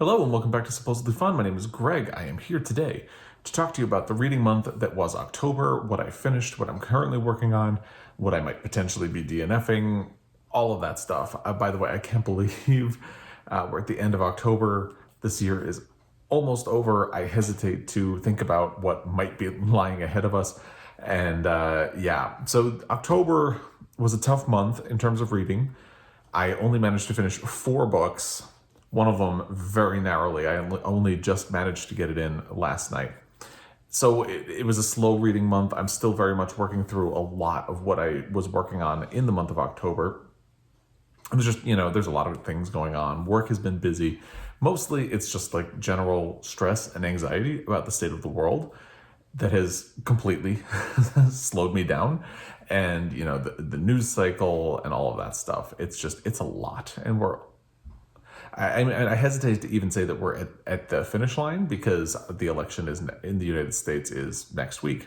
Hello and welcome back to Supposedly Fun. My name is Greg. I am here today to talk to you about the reading month that was October, what I finished, what I'm currently working on, what I might potentially be DNFing, all of that stuff. By the way, I can't believe we're at the end of October. This year is almost over. I hesitate to think about what might be lying ahead of us. And so October was a tough month in terms of reading. I only managed to finish 4 books. One of them very narrowly. I only just managed to get it in last night. So it was a slow reading month. I'm still very much working through a lot of what I was working on in the month of October. There's just, there's a lot of things going on. Work has been busy. Mostly it's just like general stress and anxiety about the state of the world that has completely slowed me down. And, the news cycle and all of that stuff. It's a lot. And I hesitate to even say that we're at the finish line because the election in the United States is next week.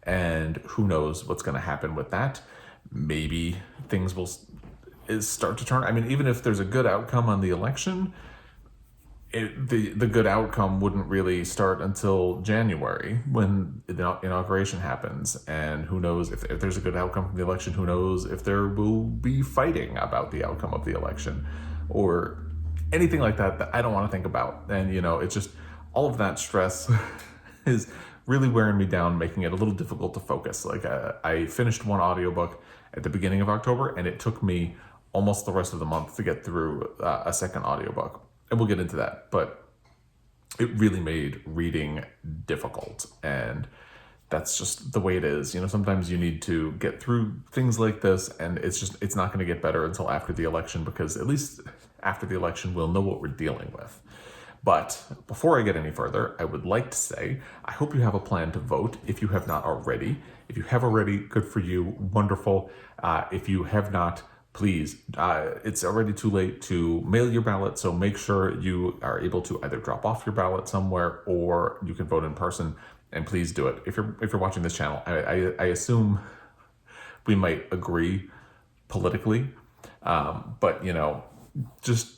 And who knows what's going to happen with that. Maybe things will start to turn. I mean, even if there's a good outcome on the election, the good outcome wouldn't really start until January when the inauguration happens. And who knows if there's a good outcome from the election, who knows if there will be fighting about the outcome of the election or anything like that I don't want to think about. And, it's just all of that stress is really wearing me down, making it a little difficult to focus. Like I finished one audiobook at the beginning of October and it took me almost the rest of the month to get through a second audiobook. And we'll get into that, but it really made reading difficult. And that's just the way it is. Sometimes you need to get through things like this, and it's not going to get better until after the election, because at least after the election, we'll know what we're dealing with. But before I get any further, I would like to say, I hope you have a plan to vote if you have not already. If you have already, good for you, wonderful. If you have not, please, it's already too late to mail your ballot, so make sure you are able to either drop off your ballot somewhere or you can vote in person, and please do it. If you're watching this channel, I assume we might agree politically, but just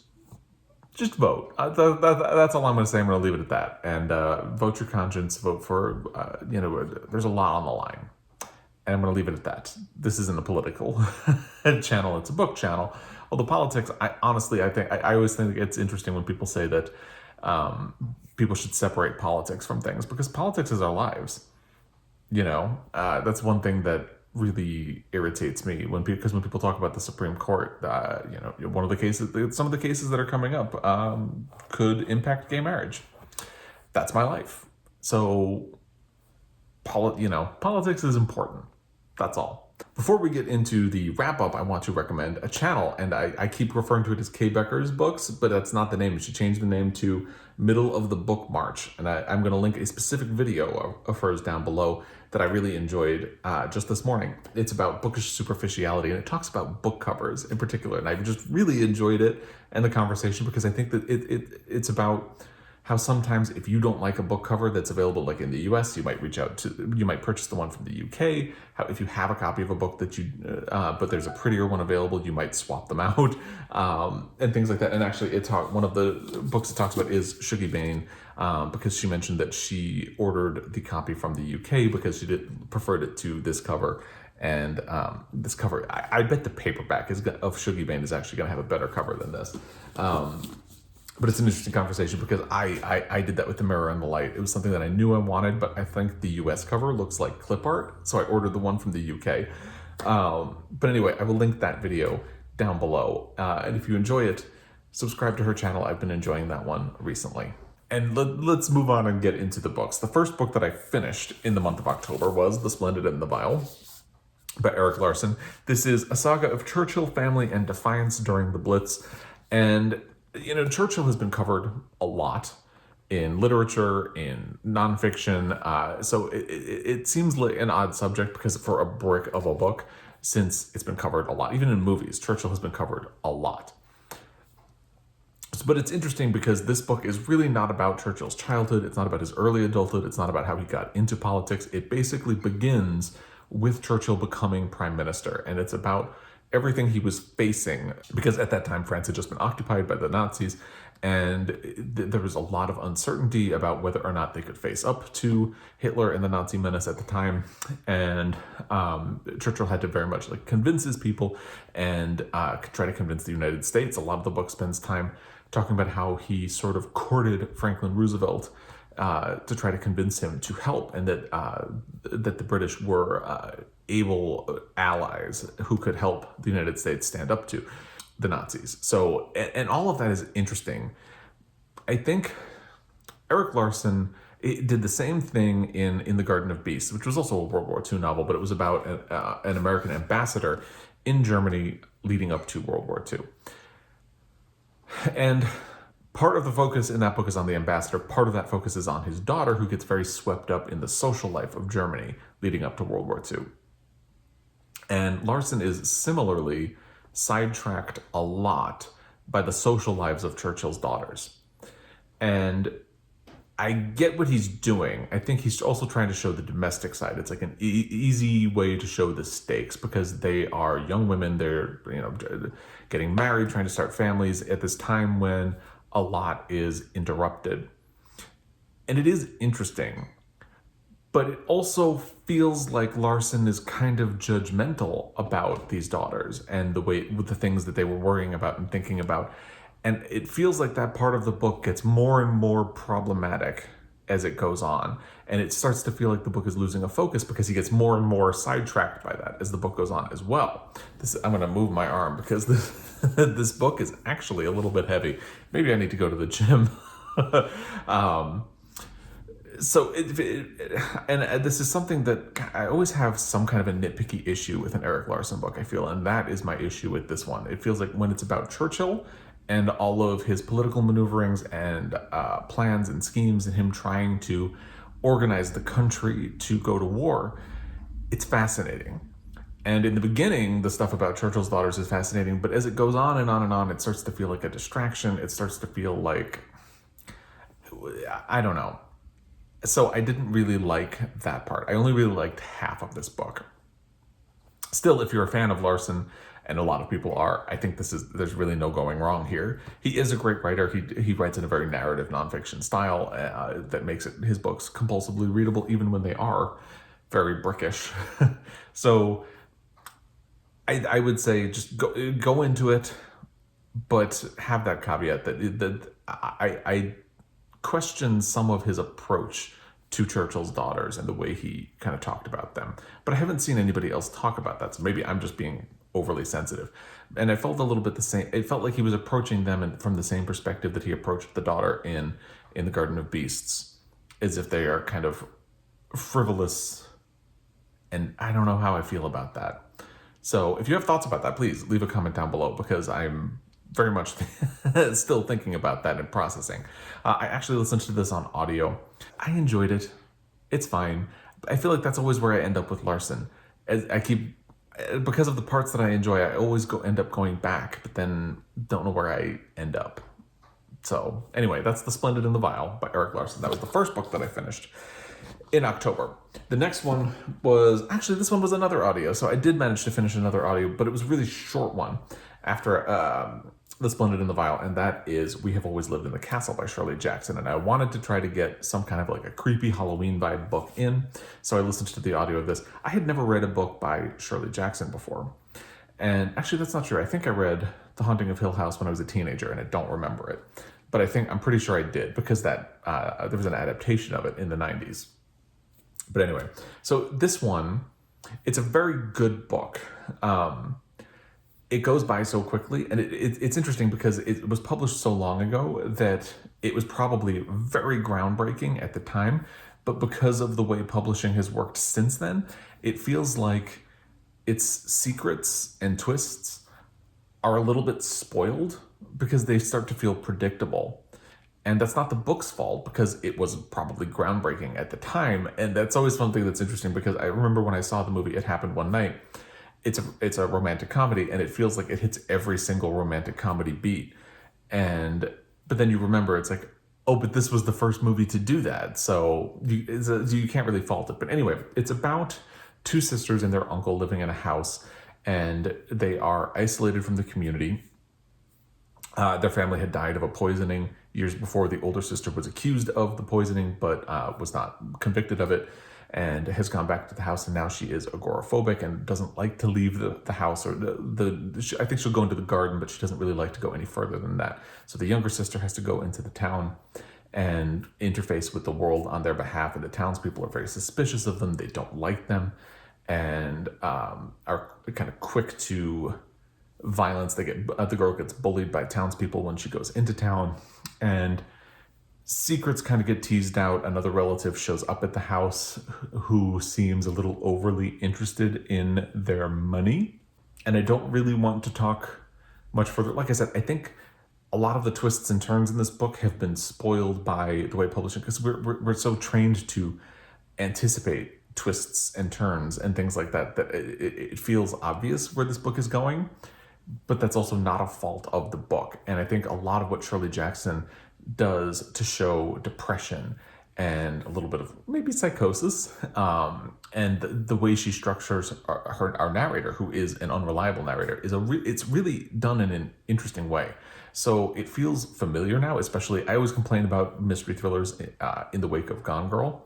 vote. That's all I'm going to say. I'm going to leave it at that. And vote your conscience. Vote for, there's a lot on the line. And I'm going to leave it at that. This isn't a political channel. It's a book channel. Although politics, I always think it's interesting when people say that people should separate politics from things, because politics is our lives. That's one thing that really irritates me because when people talk about the Supreme Court, some of the cases that are coming up could impact gay marriage. That's my life. So, politics is important. That's all. Before we get into the wrap-up, I want to recommend a channel, and I keep referring to it as K. Becker's Books, but that's not the name. It should change the name to Middle of the Book March, and I'm going to link a specific video of hers down below that I really enjoyed just this morning. It's about bookish superficiality, and it talks about book covers in particular, and I just really enjoyed it and the conversation, because I think that it's about how sometimes if you don't like a book cover that's available, like in the US, you might purchase the one from the UK. How if you have a copy of a book that but there's a prettier one available, you might swap them out, and things like that. And actually, one of the books it talks about is Shuggie Bain, because she mentioned that she ordered the copy from the UK because she preferred it to this cover. And this cover, I bet the paperback of Shuggie Bain is actually going to have a better cover than this. But it's an interesting conversation because I did that with The Mirror and the Light. It was something that I knew I wanted, but I think the US cover looks like clip art, so I ordered the one from the UK. But anyway, I will link that video down below. And if you enjoy it, subscribe to her channel. I've been enjoying that one recently. And let's move on and get into the books. The first book that I finished in the month of October was The Splendid and the Vile by Erik Larson. This is a saga of Churchill, family, and defiance during the Blitz. And Churchill has been covered a lot in literature, in nonfiction. So it seems like an odd subject because for a brick of a book, since it's been covered a lot. Even in movies, Churchill has been covered a lot. But it's interesting because this book is really not about Churchill's childhood. It's not about his early adulthood. It's not about how he got into politics. It basically begins with Churchill becoming prime minister. And it's about everything he was facing, because at that time France had just been occupied by the Nazis, And there was a lot of uncertainty about whether or not they could face up to Hitler and the Nazi menace at the time. And Churchill had to very much like convince his people and try to convince the United States. A lot of the book spends time talking about how he sort of courted Franklin Roosevelt to try to convince him to help, and that the British were able allies who could help the United States stand up to the Nazis. So, and all of that is interesting. I think Erik Larson did the same thing in The Garden of Beasts, which was also a World War II novel, but it was about an American ambassador in Germany leading up to World War II. And part of the focus in that book is on the ambassador. Part of that focus is on his daughter, who gets very swept up in the social life of Germany leading up to World War II. And Larson is similarly sidetracked a lot by the social lives of Churchill's daughters. And I get what he's doing. I think he's also trying to show the domestic side. It's like an easy way to show the stakes, because they are young women. They're, getting married, trying to start families at this time when a lot is interrupted. And it is interesting, but it also feels like Larson is kind of judgmental about these daughters and the things that they were worrying about and thinking about. And it feels like that part of the book gets more and more problematic as it goes on. And it starts to feel like the book is losing a focus because he gets more and more sidetracked by that as the book goes on as well. I'm going to move my arm because this book is actually a little bit heavy. Maybe I need to go to the gym. And this is something that I always have some kind of a nitpicky issue with an Erik Larson book, I feel, and that is my issue with this one. It feels like when it's about Churchill and all of his political maneuverings and plans and schemes and him trying to organize the country to go to war, it's fascinating. And in the beginning, the stuff about Churchill's daughters is fascinating, but as it goes on and on and on, it starts to feel like a distraction. It starts to feel like, I don't know. So I didn't really like that part. I only really liked half of this book. Still, if you're a fan of Larson, and a lot of people are, I think there's really no going wrong here. He is a great writer. He writes in a very narrative nonfiction style that makes his books compulsively readable, even when they are very brickish. So I would say just go into it, but have that caveat that I question some of his approach to Churchill's daughters and the way he kind of talked about them. But I haven't seen anybody else talk about that, so maybe I'm just being overly sensitive. And I felt a little bit the same. It felt like he was approaching them from the same perspective that he approached the daughter in The Garden of Beasts, as if they are kind of frivolous. And I don't know how I feel about that. So if you have thoughts about that, please leave a comment down below, because I'm very much still thinking about that and processing. I actually listened to this on audio. I enjoyed it. It's fine. I feel like that's always where I end up with Larson. Because of the parts that I enjoy, I always end up going back, but then don't know where I end up. So anyway, that's The Splendid and the Vile by Erik Larson. That was the first book that I finished in October. The next one was, actually this one was another audio. So I did manage to finish another audio, but it was a really short one after The Splendid and the Vile, and that is We Have Always Lived in the Castle by Shirley Jackson. And I wanted to try to get some kind of like a creepy Halloween vibe book in, so I listened to the audio of this. I had never read a book by Shirley Jackson before. And actually, that's not true. I think I read The Haunting of Hill House when I was a teenager, and I don't remember it. But I'm pretty sure I did, because there was an adaptation of it in the 90s. But anyway, so this one, it's a very good book. It goes by so quickly, and it's interesting because it was published so long ago that it was probably very groundbreaking at the time, but because of the way publishing has worked since then, it feels like its secrets and twists are a little bit spoiled because they start to feel predictable. And that's not the book's fault, because it was probably groundbreaking at the time. And that's always something that's interesting, because I remember when I saw the movie It Happened One Night, it's a romantic comedy, and it feels like it hits every single romantic comedy beat. But then you remember, it's like, oh, but this was the first movie to do that. So you can't really fault it. But anyway, it's about two sisters and their uncle living in a house, and they are isolated from the community. Their family had died of a poisoning years before. The older sister was accused of the poisoning, but was not convicted of it, and has gone back to the house. And now she is agoraphobic and doesn't like to leave the house. Or I think she'll go into the garden, but she doesn't really like to go any further than that. So the younger sister has to go into the town and interface with the world on their behalf. And the townspeople are very suspicious of them. They don't like them, and are kind of quick to violence. The girl gets bullied by townspeople when she goes into town, and secrets kind of get teased out. Another relative shows up at the house who seems a little overly interested in their money, and I don't really want to talk much further. Like I said, I think a lot of the twists and turns in this book have been spoiled by the way publishing, because we're so trained to anticipate twists and turns and things like that it feels obvious where this book is going. But that's also not a fault of the book. And I think a lot of what Shirley Jackson does to show depression and a little bit of maybe psychosis, and the way she structures our narrator, who is an unreliable narrator, it's really done in an interesting way. So it feels familiar now. Especially, I always complain about mystery thrillers in the wake of Gone Girl,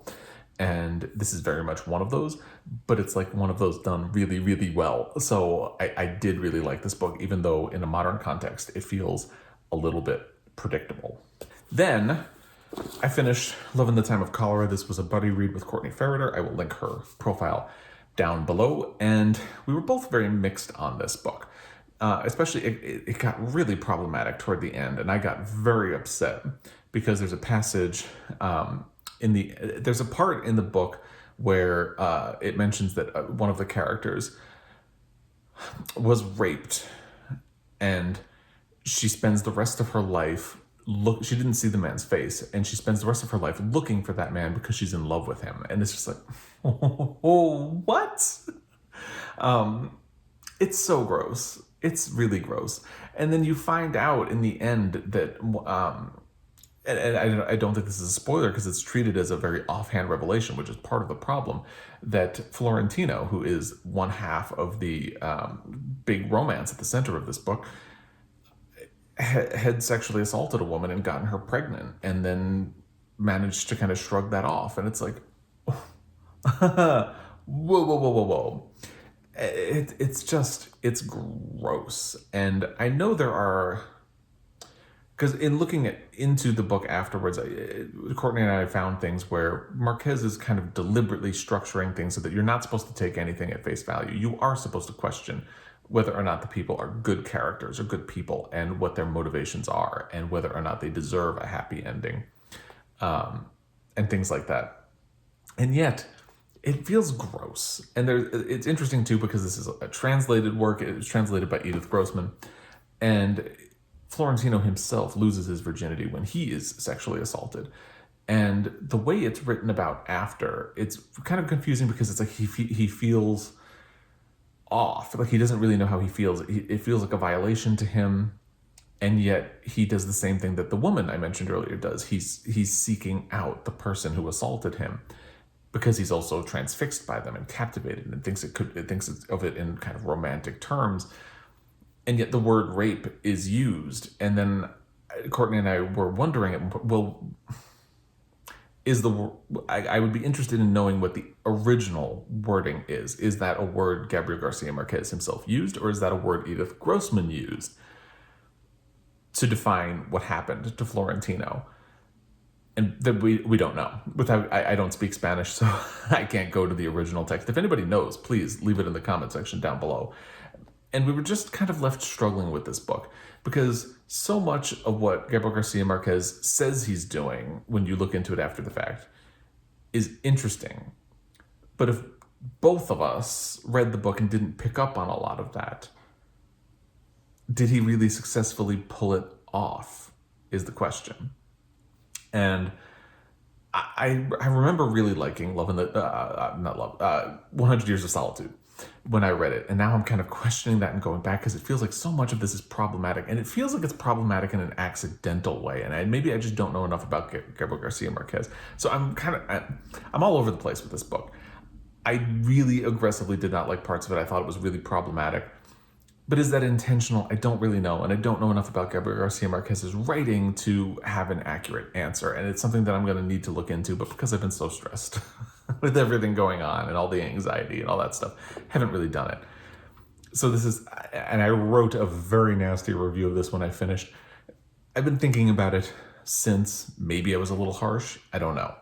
and this is very much one of those, but it's like one of those done really, really well. So I did really like this book, even though in a modern context, it feels a little bit predictable. Then I finished Love in the Time of Cholera. This was a buddy read with Courtney Ferreter. I will link her profile down below. And we were both very mixed on this book. Especially, it got really problematic toward the end, and I got very upset because there's a passage... there's a part in the book where it mentions that one of the characters was raped, and she spends the rest of her life she didn't see the man's face, and she spends the rest of her life looking for that man because she's in love with him. And it's just like, oh, what? It's so gross. It's really gross. And then you find out in the end that and I don't think this is a spoiler because it's treated as a very offhand revelation, which is part of the problem, that Florentino, who is one half of the big romance at the center of this book, had sexually assaulted a woman and gotten her pregnant, and then managed to kind of shrug that off. And it's like, whoa. It's gross. And I know there are... Because in looking into the book afterwards, Courtney and I found things where Marquez is kind of deliberately structuring things so that you're not supposed to take anything at face value. You are supposed to question whether or not the people are good characters or good people, and what their motivations are, and whether or not they deserve a happy ending, and things like that. And yet, it feels gross. And it's interesting, too, because this is a translated work. It was translated by Edith Grossman. And Florentino himself loses his virginity when he is sexually assaulted. And the way it's written about after, it's kind of confusing because it's like he feels off. Like he doesn't really know how he feels. It feels like a violation to him. And yet he does the same thing that the woman I mentioned earlier does. He's seeking out the person who assaulted him, because he's also transfixed by them and captivated, and thinks of it in kind of romantic terms. And yet the word rape is used. And then Courtney and I were wondering, well, I would be interested in knowing what the original wording is. Is that a word Gabriel Garcia Marquez himself used, or is that a word Edith Grossman used to define what happened to Florentino? And that we don't know. I don't speak Spanish, so I can't go to the original text. If anybody knows, please leave it in the comment section down below. And we were just kind of left struggling with this book, because so much of what Gabriel Garcia Marquez says he's doing, when you look into it after the fact, is interesting. But if both of us read the book and didn't pick up on a lot of that, did he really successfully pull it off, is the question. And I remember really liking 100 Years of Solitude when I read it. And now I'm kind of questioning that and going back, because it feels like so much of this is problematic. And it feels like it's problematic in an accidental way. And maybe I just don't know enough about Gabriel Garcia Marquez. So I'm all over the place with this book. I really aggressively did not like parts of it. I thought it was really problematic. But is that intentional? I don't really know. And I don't know enough about Gabriel Garcia Marquez's writing to have an accurate answer. And it's something that I'm going to need to look into. But because I've been so stressed with everything going on and all the anxiety and all that stuff, haven't really done it. So this is, and I wrote a very nasty review of this when I finished. I've been thinking about it since. Maybe I was a little harsh. I don't know.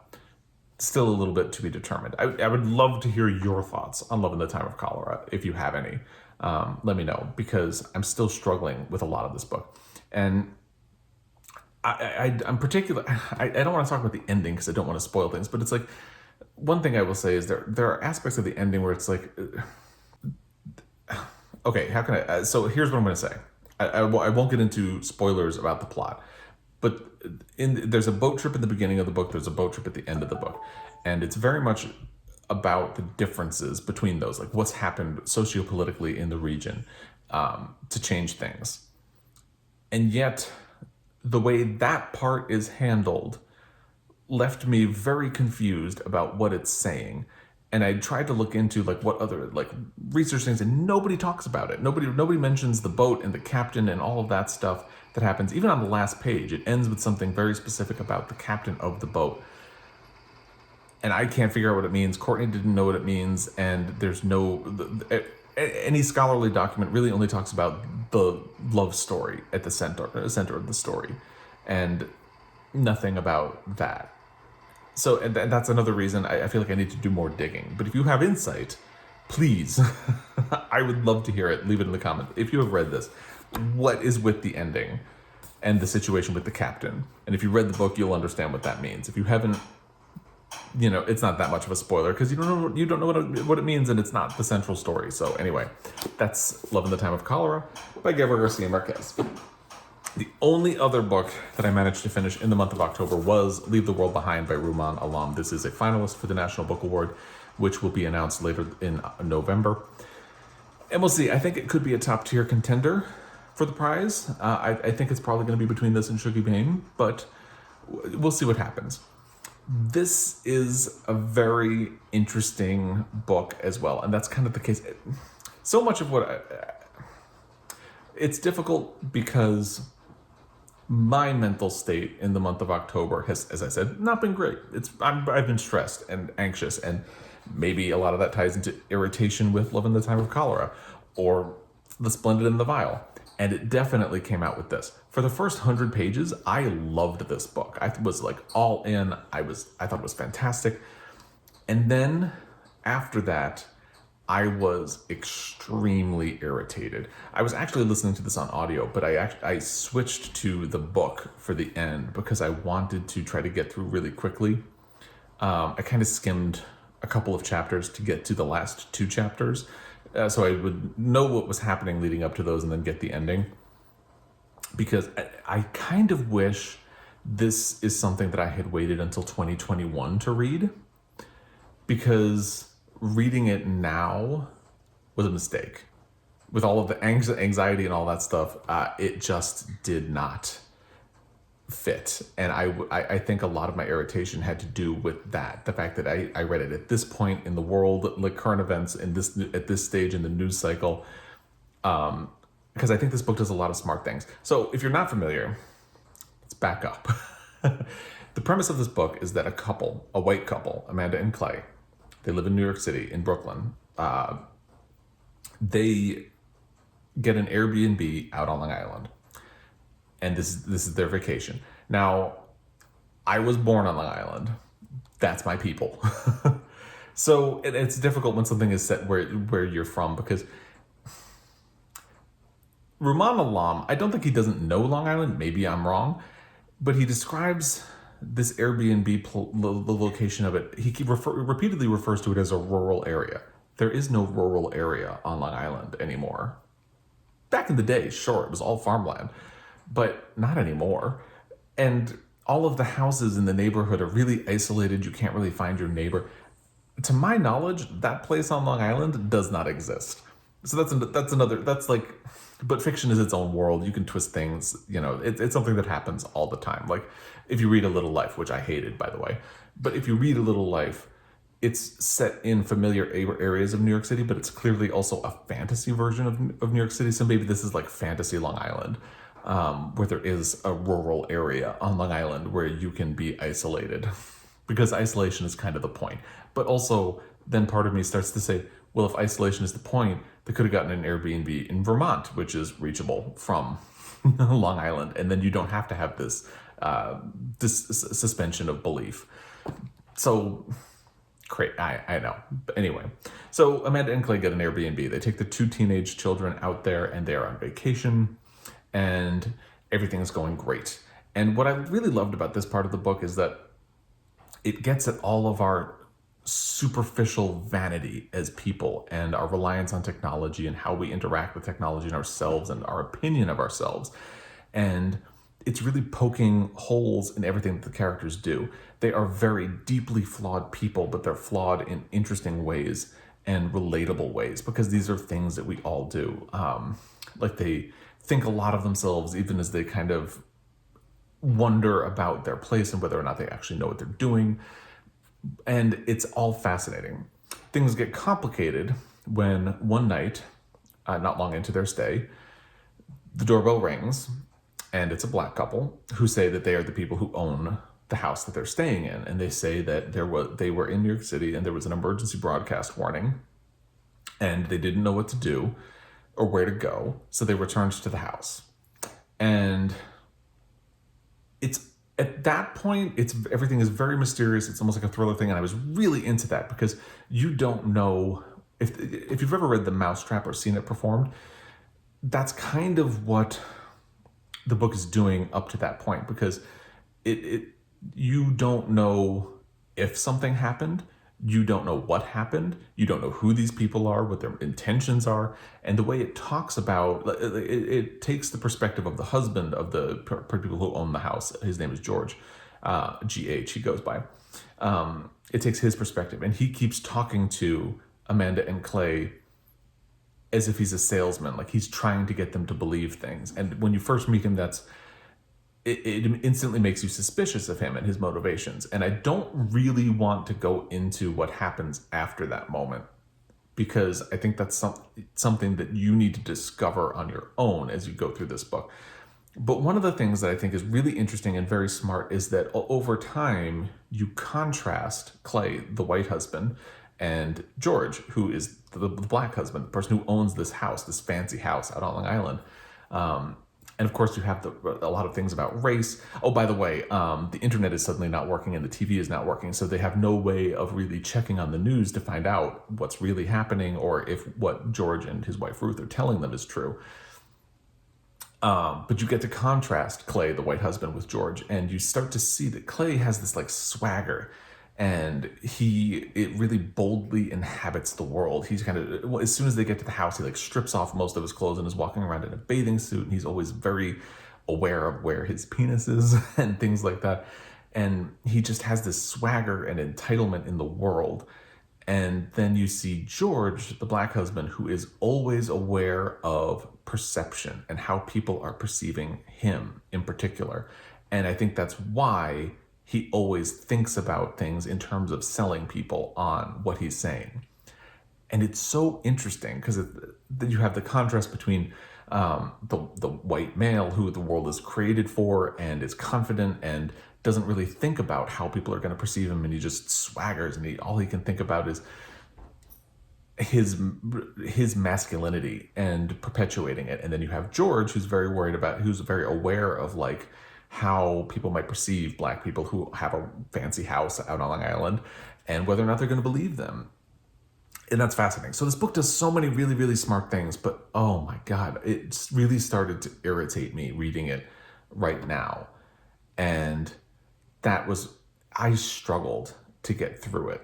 Still a little bit to be determined. I would love to hear your thoughts on Love in the Time of Cholera, if you have any. Let me know, because I'm still struggling with a lot of this book. And I'm particular. I don't want to talk about the ending because I don't want to spoil things, but it's like, one thing I will say is there are aspects of the ending where it's like, okay, how can I, so here's what I'm going to say. I won't get into spoilers about the plot, but there's a boat trip in the beginning of the book, there's a boat trip at the end of the book, and it's very much about the differences between those, like what's happened sociopolitically in the region to change things. And yet, the way that part is handled left me very confused about what it's saying. And I tried to look into like what other like research things, and nobody talks about it. Nobody mentions the boat and the captain and all of that stuff that happens. Even on the last page, it ends with something very specific about the captain of the boat. And I can't figure out what it means. Courtney didn't know what it means, and there's any scholarly document really only talks about the love story at the center of the story, and nothing about that. So, and that's another reason I feel like I need to do more digging. But if you have insight, please, I would love to hear it. Leave it in the comments. If you have read this, what is with the ending and the situation with the captain? And if you read the book, you'll understand what that means. If you haven't, it's not that much of a spoiler because you don't know what it means, and it's not the central story. So anyway, that's Love in the Time of Cholera by Gabriel Garcia Marquez. The only other book that I managed to finish in the month of October was Leave the World Behind by Rumaan Alam. This is a finalist for the National Book Award, which will be announced later in November. And we'll see. I think it could be a top tier contender for the prize. I think it's probably going to be between this and Shuggie Bain, but we'll see what happens. This is a very interesting book as well, and that's kind of the case. So much of it's difficult because my mental state in the month of October has, as I said, not been great. I've been stressed and anxious, and maybe a lot of that ties into irritation with Love in the Time of Cholera or The Splendid and the Vile. And it definitely came out with this. For the first 100 pages, I loved this book. I was like all in. I thought it was fantastic. And then after that, I was extremely irritated. I was actually listening to this on audio, but I switched to the book for the end because I wanted to try to get through really quickly. I kind of skimmed a couple of chapters to get to the last two chapters, so I would know what was happening leading up to those and then get the ending. Because I kind of wish this is something that I had waited until 2021 to read, because reading it now was a mistake. With all of the anxiety and all that stuff, it just did not fit. And I think a lot of my irritation had to do with that. The fact that I read it at this point in the world, like current events at this stage in the news cycle, because I think this book does a lot of smart things. So if you're not familiar, let's back up. The premise of this book is that a white couple, Amanda and Clay, they live in New York City, in Brooklyn. They get an Airbnb out on Long Island. And this is their vacation. Now, I was born on Long Island. That's my people. So it's difficult when something is set where you're from, because Rumaan Alam, I don't think he doesn't know Long Island. Maybe I'm wrong. But he describes this Airbnb, the location of it. He repeatedly refers to it as a rural area. There is no rural area on Long Island anymore. Back in the day, sure, it was all farmland, but not anymore. And all of the houses in the neighborhood are really isolated. You can't really find your neighbor. To my knowledge, that place on Long Island does not exist. So that's like, but fiction is its own world. You can twist things, it's something that happens all the time. Like if you read A Little Life, which I hated, by the way, but if you read A Little Life, it's set in familiar areas of New York City, but it's clearly also a fantasy version of New York City. So maybe this is like fantasy Long Island, where there is a rural area on Long Island where you can be isolated, because isolation is kind of the point. But also, then part of me starts to say, well, if isolation is the point, they could have gotten an Airbnb in Vermont, which is reachable from Long Island, and then you don't have to have this suspension of belief. So, great, I know. But anyway, so Amanda and Clay get an Airbnb. They take the 2 teenage children out there, and they're on vacation, and everything is going great. And what I really loved about this part of the book is that it gets at all of our superficial vanity as people and our reliance on technology and how we interact with technology and ourselves and our opinion of ourselves. And it's really poking holes in everything that the characters do. They are very deeply flawed people, but they're flawed in interesting ways and relatable ways, because these are things that we all do. Like they think a lot of themselves, even as they kind of wonder about their place and whether or not they actually know what they're doing. And it's all fascinating. Things get complicated when one night, not long into their stay, the doorbell rings, and it's a Black couple who say that they are the people who own the house that they're staying in. And they say that they were in New York City and there was an emergency broadcast warning, and they didn't know what to do or where to go, so they returned to the house. And it's at that point, everything is very mysterious. It's almost like a thriller thing, and I was really into that because you don't know if you've ever read The Mousetrap or seen it performed. That's kind of what the book is doing up to that point, because you don't know if something happened, you don't know what happened, you don't know who these people are, what their intentions are, and the way it talks about it takes the perspective of the husband of the people who own the house. His name is George, GH he goes by. It takes his perspective, and he keeps talking to Amanda and Clay as if he's a salesman, like he's trying to get them to believe things. And when you first meet him, it instantly makes you suspicious of him and his motivations. And I don't really want to go into what happens after that moment, because I think that's something that you need to discover on your own as you go through this book. But one of the things that I think is really interesting and very smart is that over time, you contrast Clay, the white husband, and George, who is the Black husband, the person who owns this house, this fancy house out on Long Island. And of course, you have a lot of things about race. Oh, by the way, the internet is suddenly not working and the TV is not working. So they have no way of really checking on the news to find out what's really happening or if what George and his wife Ruth are telling them is true. But you get to contrast Clay, the white husband, with George, and you start to see that Clay has this like swagger, and it really boldly inhabits the world. He's kind of, as soon as they get to the house, he like strips off most of his clothes and is walking around in a bathing suit, and he's always very aware of where his penis is and things like that. And he just has this swagger and entitlement in the world. And then you see George, the Black husband, who is always aware of perception and how people are perceiving him in particular. And I think that's why he always thinks about things in terms of selling people on what he's saying. And it's so interesting because you have the contrast between the white male who the world is created for and is confident and doesn't really think about how people are going to perceive him, and he just swaggers, and all he can think about is his masculinity and perpetuating it. And then you have George, who's very aware of like how people might perceive Black people who have a fancy house out on Long Island and whether or not they're going to believe them. And that's fascinating. So this book does so many really, really smart things, but oh my God, it really started to irritate me reading it right now. And I struggled to get through it.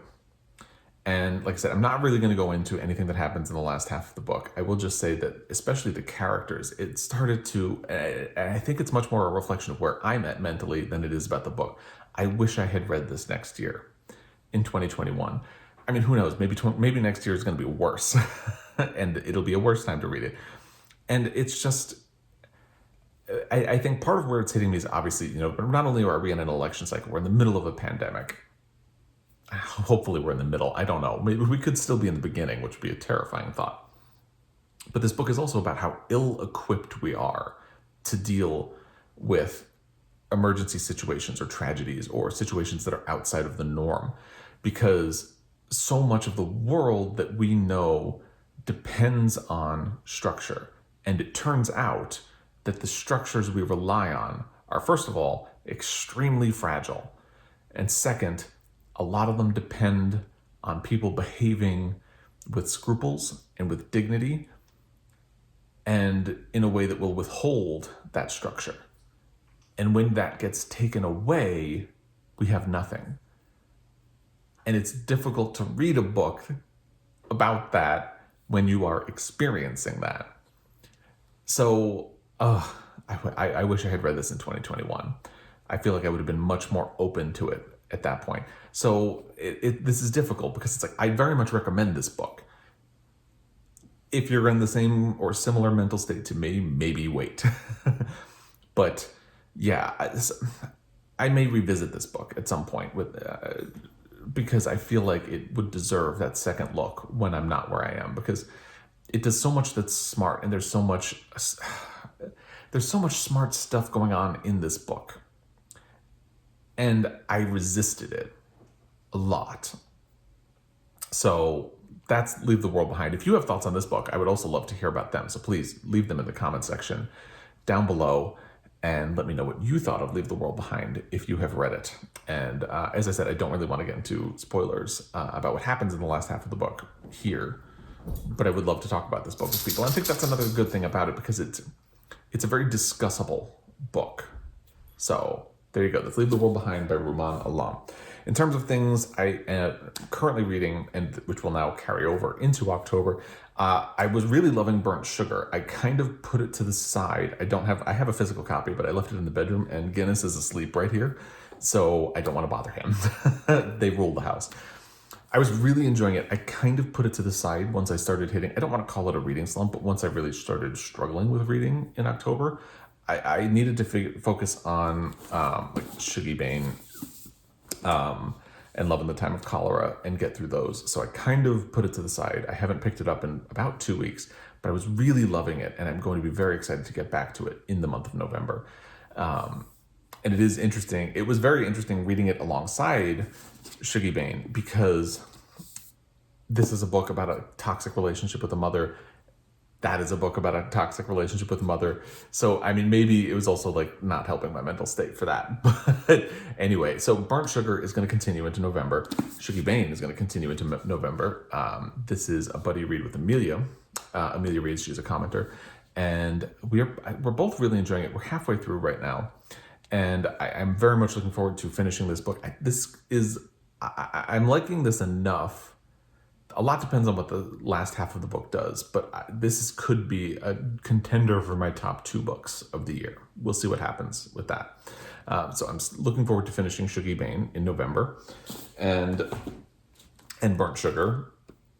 And like I said, I'm not really going to go into anything that happens in the last half of the book. I will just say that, especially the characters, it started to, and I think it's much more a reflection of where I'm at mentally than it is about the book. I wish I had read this next year in 2021. I mean, who knows? Maybe next year is going to be worse and it'll be a worse time to read it. And it's just, I think part of where it's hitting me is obviously, not only are we in an election cycle, we're in the middle of a pandemic. hopefully we're in the middle. I don't know. Maybe we could still be in the beginning, which would be a terrifying thought. But this book is also about how ill-equipped we are to deal with emergency situations or tragedies or situations that are outside of the norm, because so much of the world that we know depends on structure. And it turns out that the structures we rely on are, first of all, extremely fragile. And second, a lot of them depend on people behaving with scruples and with dignity and in a way that will withhold that structure. And when that gets taken away, we have nothing. And it's difficult to read a book about that when you are experiencing that. So, I wish I had read this in 2021. I feel like I would have been much more open to it at that point. So this is difficult because it's like, I very much recommend this book. If you're in the same or similar mental state to me, maybe wait. But yeah, I may revisit this book at some point because I feel like it would deserve that second look when I'm not where I am, because it does so much that's smart, and there's so much smart stuff going on in this book. And I resisted it a lot. So that's Leave the World Behind. If you have thoughts on this book, I would also love to hear about them. So please leave them in the comment section down below and let me know what you thought of Leave the World Behind if you have read it. And as I said, I don't really want to get into spoilers about what happens in the last half of the book here, but I would love to talk about this book with people. And I think that's another good thing about it, because it's a very discussable book. So there you go. That's Leave the World Behind by Rumaan Alam. In terms of things I am currently reading, and which will now carry over into October, I was really loving Burnt Sugar. I kind of put it to the side. I have a physical copy, but I left it in the bedroom, and Guinness is asleep right here, so I don't want to bother him. They rule the house. I was really enjoying it. I kind of put it to the side once I started hitting, I don't want to call it a reading slump, but once I really started struggling with reading in October, I needed to focus on like Shuggie, Bain, and Love in the Time of Cholera, and get through those. So I kind of put it to the side. I haven't picked it up in about 2 weeks, but I was really loving it, and I'm going to be very excited to get back to it in the month of November. And it is interesting. It was very interesting reading it alongside Shuggie, Bain, because this is a book about a toxic relationship with a mother. That is a book about a toxic relationship with a mother. So, I mean, maybe it was also like not helping my mental state for that. But anyway, so Burnt Sugar is going to continue into November. Shuggie, Bain is going to continue into November. This is a buddy read with Amelia. Amelia reads, she's a commenter. And we're both really enjoying it. We're halfway through right now. And I'm very much looking forward to finishing this book. I'm liking this enough. A lot depends on what the last half of the book does, but this could be a contender for my top 2 books of the year. We'll see what happens with that. So I'm looking forward to finishing Shuggie, Bain in November, and Burnt Sugar.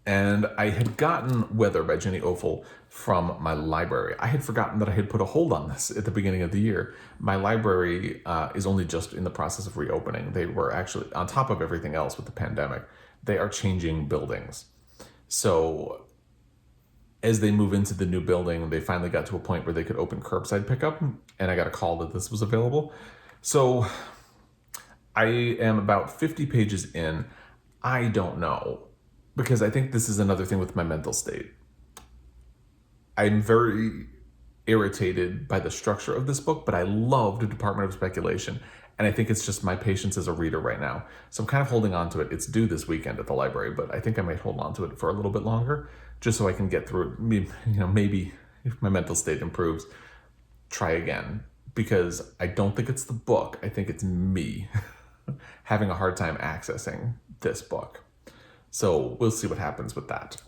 And I had gotten Weather by Jenny Offill from my library. I had forgotten that I had put a hold on this at the beginning of the year. My library is only just in the process of reopening. They were actually, on top of everything else with the pandemic, they are changing buildings. So as they move into the new building, they finally got to a point where they could open curbside pickup, and I got a call that this was available. So I am about 50 pages in. I don't know, because I think this is another thing with my mental state. I'm very irritated by the structure of this book, but I love the Department of Speculation. And I think it's just my patience as a reader right now. So I'm kind of holding on to it. It's due this weekend at the library, but I think I might hold on to it for a little bit longer, just so I can get through it. Maybe if my mental state improves, try again. Because I don't think it's the book. I think it's me having a hard time accessing this book. So we'll see what happens with that.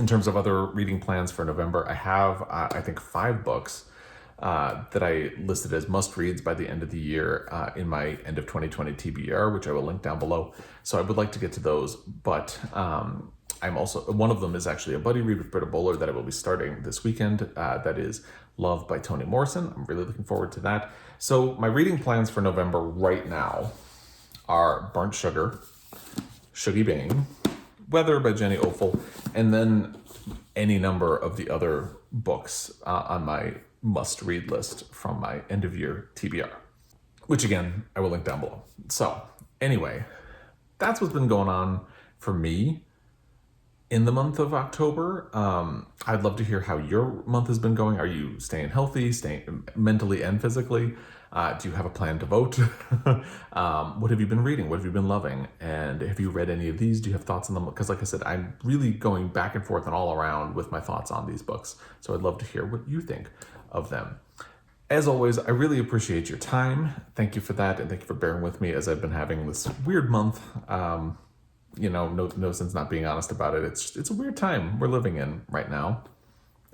In terms of other reading plans for November, I have, I think, 5 books that I listed as must-reads by the end of the year in my end of 2020 TBR, which I will link down below. So I would like to get to those, but I'm also, one of them is actually a buddy read with Britta Bowler that I will be starting this weekend. That is Love by Toni Morrison. I'm really looking forward to that. So my reading plans for November right now are Burnt Sugar, Shuggie Bain, Weather by Jenny Offill, and then any number of the other books on my must-read list from my end-of-year TBR, which again, I will link down below. So anyway, that's what's been going on for me in the month of October. I'd love to hear how your month has been going. Are you staying healthy, staying mentally and physically? Do you have a plan to vote? What have you been reading? What have you been loving? And have you read any of these? Do you have thoughts on them? Because like I said, I'm really going back and forth and all around with my thoughts on these books. So I'd love to hear what you think of them. As always, I really appreciate your time. Thank you for that. And thank you for bearing with me as I've been having this weird month. No sense not being honest about it. It's a weird time we're living in right now.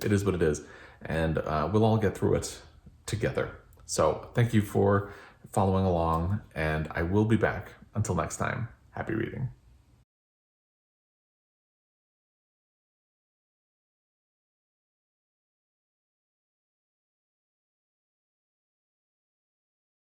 It is what it is. And we'll all get through it together. So thank you for following along, and I will be back. Until next time, happy reading.